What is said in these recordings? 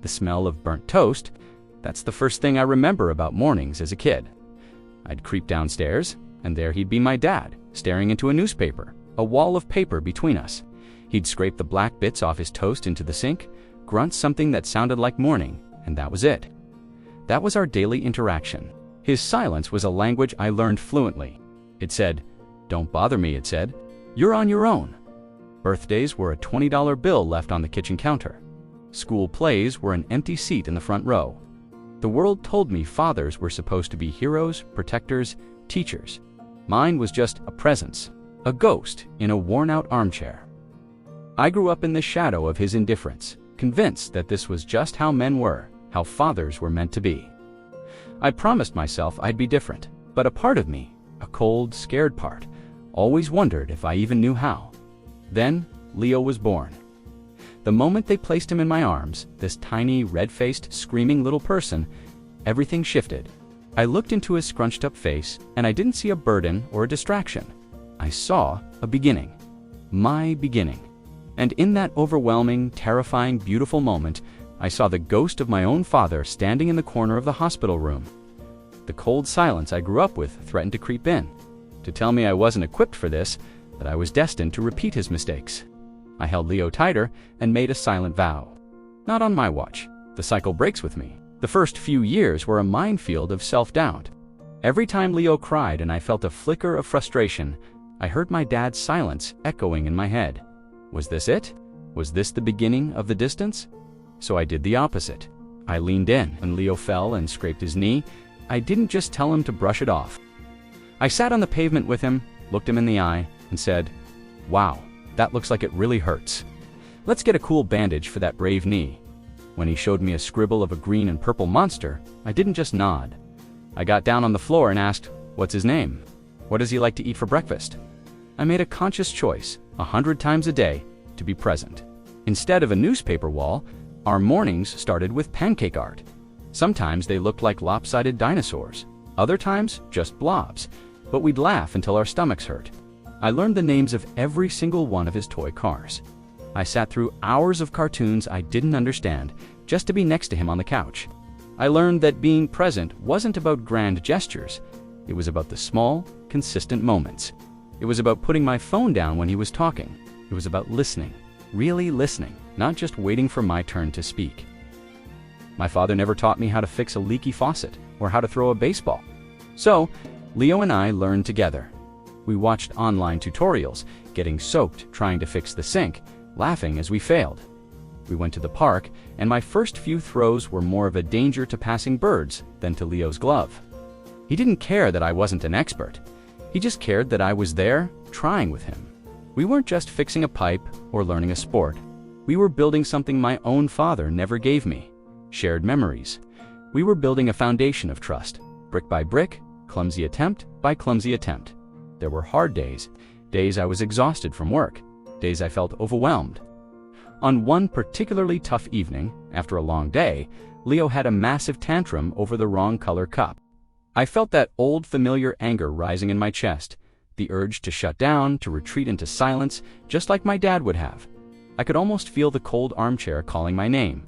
the smell of burnt toast. That's the first thing I remember about mornings as a kid. I'd creep downstairs, and there he'd be my dad, staring into a newspaper, a wall of paper between us. He'd scrape the black bits off his toast into the sink, grunt something that sounded like morning, and that was it. That was our daily interaction. His silence was a language I learned fluently. It said, "Don't bother me," it said. "You're on your own." Birthdays were a $20 bill left on the kitchen counter. School plays were an empty seat in the front row. The world told me fathers were supposed to be heroes, protectors, teachers. Mine was just a presence, a ghost in a worn-out armchair. I grew up in the shadow of his indifference, convinced that this was just how men were, how fathers were meant to be. I promised myself I'd be different, but a part of me, a cold, scared part, always wondered if I even knew how. Then, Leo was born. The moment they placed him in my arms, this tiny, red-faced, screaming little person, everything shifted. I looked into his scrunched-up face, and I didn't see a burden or a distraction. I saw a beginning. My beginning. And in that overwhelming, terrifying, beautiful moment, I saw the ghost of my own father standing in the corner of the hospital room. The cold silence I grew up with threatened to creep in, to tell me I wasn't equipped for this, that I was destined to repeat his mistakes. I held Leo tighter and made a silent vow. Not on my watch. The cycle breaks with me. The first few years were a minefield of self-doubt. Every time Leo cried and I felt a flicker of frustration, I heard my dad's silence echoing in my head. Was this it? Was this the beginning of the distance? So I did the opposite. I leaned in. When Leo fell and scraped his knee, I didn't just tell him to brush it off. I sat on the pavement with him, looked him in the eye, and said, "Wow, that looks like it really hurts. Let's get a cool bandage for that brave knee." When he showed me a scribble of a green and purple monster, I didn't just nod. I got down on the floor and asked, "What's his name? What does he like to eat for breakfast?" I made a conscious choice, 100 times a day, to be present. Instead of a newspaper wall, our mornings started with pancake art. Sometimes they looked like lopsided dinosaurs, other times just blobs, but we'd laugh until our stomachs hurt. I learned the names of every single one of his toy cars. I sat through hours of cartoons I didn't understand just to be next to him on the couch. I learned that being present wasn't about grand gestures. It was about the small, consistent moments. It was about putting my phone down when he was talking. It was about listening, really listening, not just waiting for my turn to speak. My father never taught me how to fix a leaky faucet or how to throw a baseball. So, Leo and I learned together. We watched online tutorials, getting soaked trying to fix the sink, laughing as we failed. We went to the park, and my first few throws were more of a danger to passing birds than to Leo's glove. He didn't care that I wasn't an expert. He just cared that I was there, trying with him. We weren't just fixing a pipe or learning a sport. We were building something my own father never gave me. Shared memories. We were building a foundation of trust, brick by brick, clumsy attempt by clumsy attempt. There were hard days, days I was exhausted from work, days I felt overwhelmed. On one particularly tough evening, after a long day, Leo had a massive tantrum over the wrong color cup. I felt that old familiar anger rising in my chest, the urge to shut down, to retreat into silence, just like my dad would have. I could almost feel the cold armchair calling my name.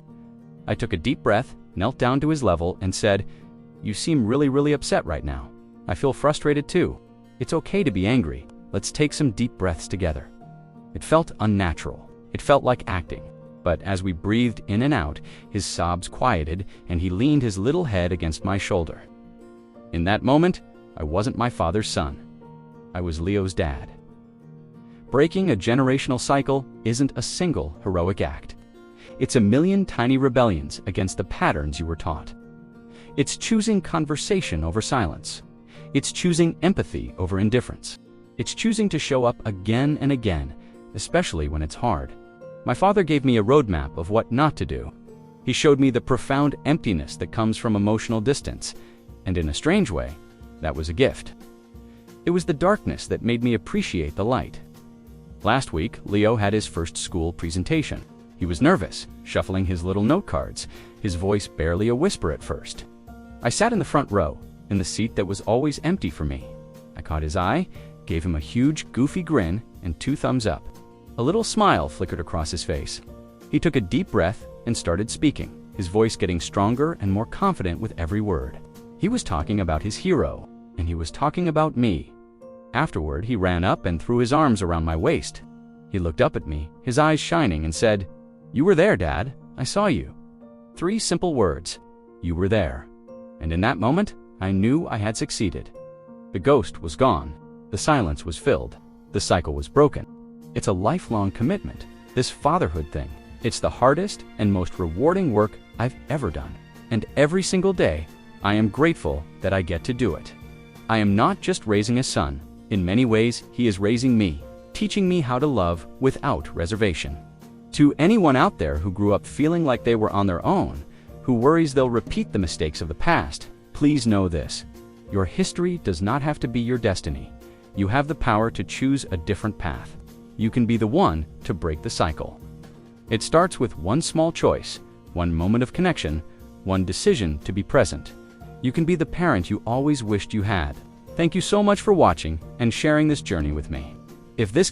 I took a deep breath, knelt down to his level, and said, "You seem really upset right now. I feel frustrated too. It's okay to be angry. Let's take some deep breaths together." It felt unnatural. It felt like acting. But as we breathed in and out, his sobs quieted, and he leaned his little head against my shoulder. In that moment, I wasn't my father's son. I was Leo's dad. Breaking a generational cycle isn't a single heroic act. It's a million tiny rebellions against the patterns you were taught. It's choosing conversation over silence. It's choosing empathy over indifference. It's choosing to show up again and again, especially when it's hard. My father gave me a roadmap of what not to do. He showed me the profound emptiness that comes from emotional distance, and in a strange way, that was a gift. It was the darkness that made me appreciate the light. Last week, Leo had his first school presentation. He was nervous, shuffling his little note cards, his voice barely a whisper at first. I sat in the front row, in the seat that was always empty for me. I caught his eye, gave him a huge, goofy grin, and 2 thumbs up. A little smile flickered across his face. He took a deep breath and started speaking, his voice getting stronger and more confident with every word. He was talking about his hero, and he was talking about me. Afterward, he ran up and threw his arms around my waist. He looked up at me, his eyes shining, and said, "You were there, Dad. I saw you." 3 simple words. You were there. And in that moment, I knew I had succeeded. The ghost was gone. The silence was filled. The cycle was broken. It's a lifelong commitment, this fatherhood thing. It's the hardest and most rewarding work I've ever done. And every single day, I am grateful that I get to do it. I am not just raising a son. In many ways, he is raising me, teaching me how to love without reservation. To anyone out there who grew up feeling like they were on their own, who worries they'll repeat the mistakes of the past, please know this. Your history does not have to be your destiny. You have the power to choose a different path. You can be the one to break the cycle. It starts with one small choice, one moment of connection, one decision to be present. You can be the parent you always wished you had. Thank you so much for watching and sharing this journey with me. If this